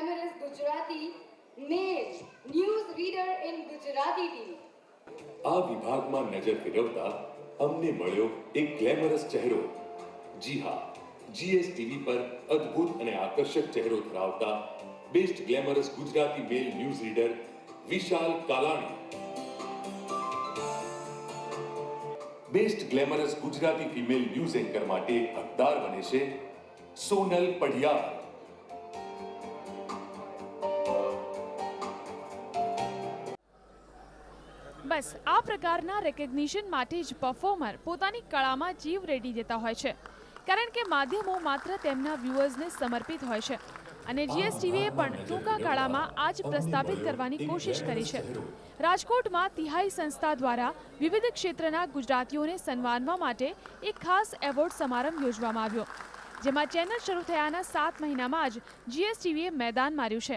glamorous Gujarati male news reader in Gujarati TV. આ વિભાગમાં નજર ફેરવતા અમને મળ્યો એક ગ્લેમરસ ચહેરો. જી હા, જીએસટીવી પર અદ્ભુત અને આકર્ષક ચહેરો ધરાવતા best glamorous Gujarati male news reader Vishal Kalani. Best glamorous Gujarati female news anchor માટે હકદાર બને છે સોનલ પઢિયાર. બસ આ પ્રકારના રેકગ્નિશન માટે જ પરફોર્મર પોતાની કળામાં જીવ રેડી દેતા હોય છે, કારણ કે માધ્યમો માત્ર તેમના વ્યુઅર્સને સમર્પિત હોય છે અને જીએસટીવીએ પણ ટૂંકા ગાળામાં આ જ પ્રસ્થાપિત કરવાની કોશિશ કરી છે. રાજકોટમાં તિહાઈ સંસ્થા દ્વારા વિવિધ ક્ષેત્રના ગુજરાતીઓને સન્માનવા માટે એક ખાસ એવોર્ડ સમારંભ યોજવામાં આવ્યો, જેમાં ચેનલ શરૂ થયાના 7 મહિનામાં જ જીએસટીવીએ મેદાન માર્યું છે.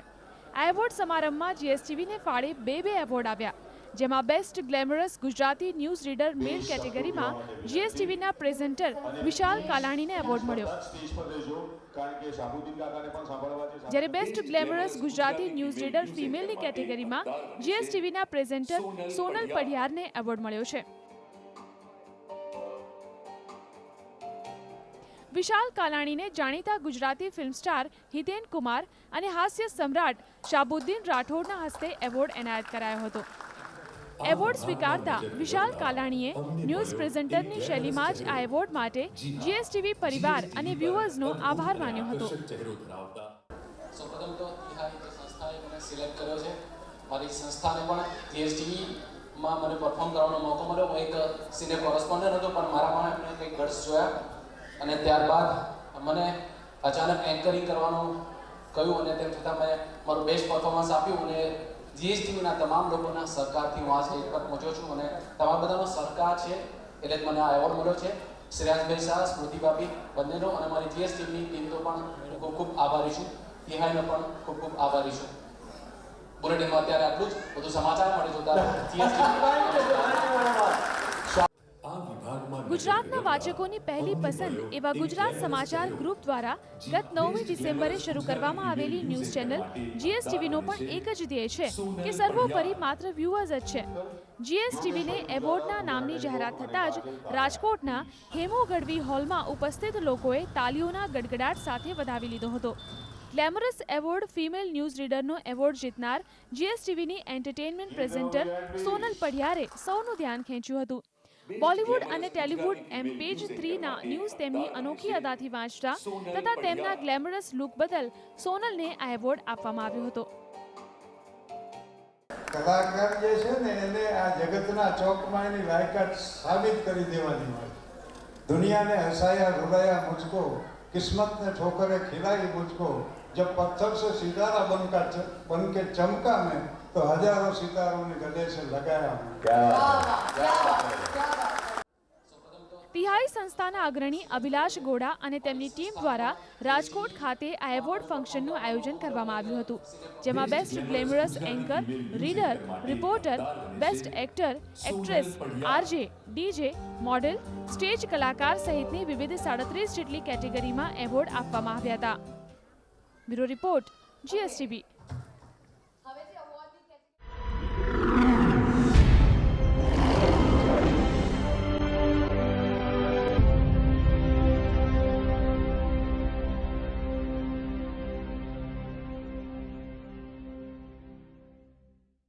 આ એવોર્ડ સમારંભમાં જીએસટીવીને ફાળે બે એવોર્ડ આવ્યા, જેમાં best glamorous Gujarati news reader male કેટેગરીમાં જીએસટીવીના પ્રેઝેન્ટર વિશાલ કાલાણીને એવોર્ડ મળ્યો, જ્યારે best glamorous Gujarati news reader ફિમેલની કેટેગરીમાં જીએસટીવીના પ્રેઝેન્ટર સોનલ પઢિયારને એવોર્ડ મળ્યો છે. વિશાલ કાલાણીને જાણીતા ગુજરાતી ફિલ્મ સ્ટાર હિતેન કુમાર અને હાસ્ય સમ્રાટ શાહબુદ્દીન રાઠોડના હસ્તે એવોર્ડ એનાયત કરાયો હતો. એવોર્ડ સ્વીકારતા વિશાલ કાલાણીએ ન્યૂઝ પ્રેઝેન્ટરની શૈલીમાં જ આ એવોર્ડ માટે જીએસટીવી પરિવાર અને વ્યુઅર્સનો આભાર માન્યો હતો. સૌપ્રથમ તો તિહાઈ સંસ્થાએ મને સિલેક્ટ કર્યો છે. મારી સંસ્થાને પણ જીએસટીવીમાં મને પરફોર્મ કરવાનો મોકો મળ્યો. હું એક સિનિયર કોરસ્પોન્ડન્ટ હતો, પણ મારામાં એમણે કંઈક ગટ્સ જોયા અને ત્યારબાદ મને અચાનક એન્કરિંગ કરવાનું કહ્યું અને તેમ છતાં મેં મારું બેસ્ટ પરફોર્મન્સ આપ્યું અને જીએસટીવીના તમામ લોકોના સહકારથી હું આજે એક પર પહોંચ્યો છું અને તમારા બધાનો સહકાર છે એટલે જ મને આ એવોર્ડ મળ્યો છે. શ્રેયાસભાઈ શાહ, સ્મૃતિ ભાભી બંનેનો અને મારી જીએસટીવીની ટીમનો પણ ખૂબ ખૂબ આભારી છું. તિહાઈનો પણ ખૂબ ખૂબ આભારી છું. બુલેટિનમાં અત્યારે આટલું જ. વધુ સમાચાર મળી જોતા ગુજરાતના વાચકોની પહેલી પસંદ એવા ગુજરાત સમાચાર ગ્રુપ દ્વારા ગત 9મી ડિસેમ્બરે શરૂ કરવામાં આવેલી ન્યૂઝ ચેનલ જીએસટીવીનો પણ એક જ ધ્યેય છે કે સર્વોપરી માત્ર વ્યુઅર્સ જ છે. જીએસટીવીને એવોર્ડના નામની જાહેરાત થતાં જ રાજકોટના હેમુ ગઢવી હોલમાં ઉપસ્થિત લોકોએ તાલીઓના ગડગડાટ સાથે વધાવી લીધો હતો. ગ્લેમરસ એવોર્ડ ફિમેલ ન્યૂઝ રીડરનો એવોર્ડ જીતનાર જીએસટીવીની એન્ટરટેનમેન્ટ પ્રેઝેન્ટર સોનલ પઢિયારે સૌનું ધ્યાન ખેંચ્યું હતું. બોલિવૂડ અને ટેલિવૂડ એમ પેજ 3ના ન્યૂઝ તેમની અનોખી અદાથી વાંચતા તથા તેમના ગ્લેમરસ લુક બદલ સોનલને આ એવોર્ડ આપવામાં આવ્યો હતો. કલાકાર જે છે ને એને આ જગતના ચોકમાં એની લાયકાત સાબિત કરી દેવાની હોય. દુનિયાને હસાયા રૂલાયા મુझको, किस्मत ने ठोकरें खिलाई मुझको, जब पत्थर से सितारा बन के चमका मैं तो हजारों सितारों ने गले से लगाया. તિહાઈ સંસ્થાના અગ્રણી અભિલાષ ગોડા અને તેમની ટીમ દ્વારા રાજકોટ ખાતે આ એવોર્ડ ફંક્શનનું આયોજન કરવામાં આવ્યું હતું, જેમાં best glamorous anchor, reader, reporter, best actor, actress, RJ, DJ, model, stage કલાકાર સહિતની વિવિધ 37 જેટલી કેટેગરીમાં એવોર્ડ આપવામાં આવ્યા હતા. Bureau report, GSTV.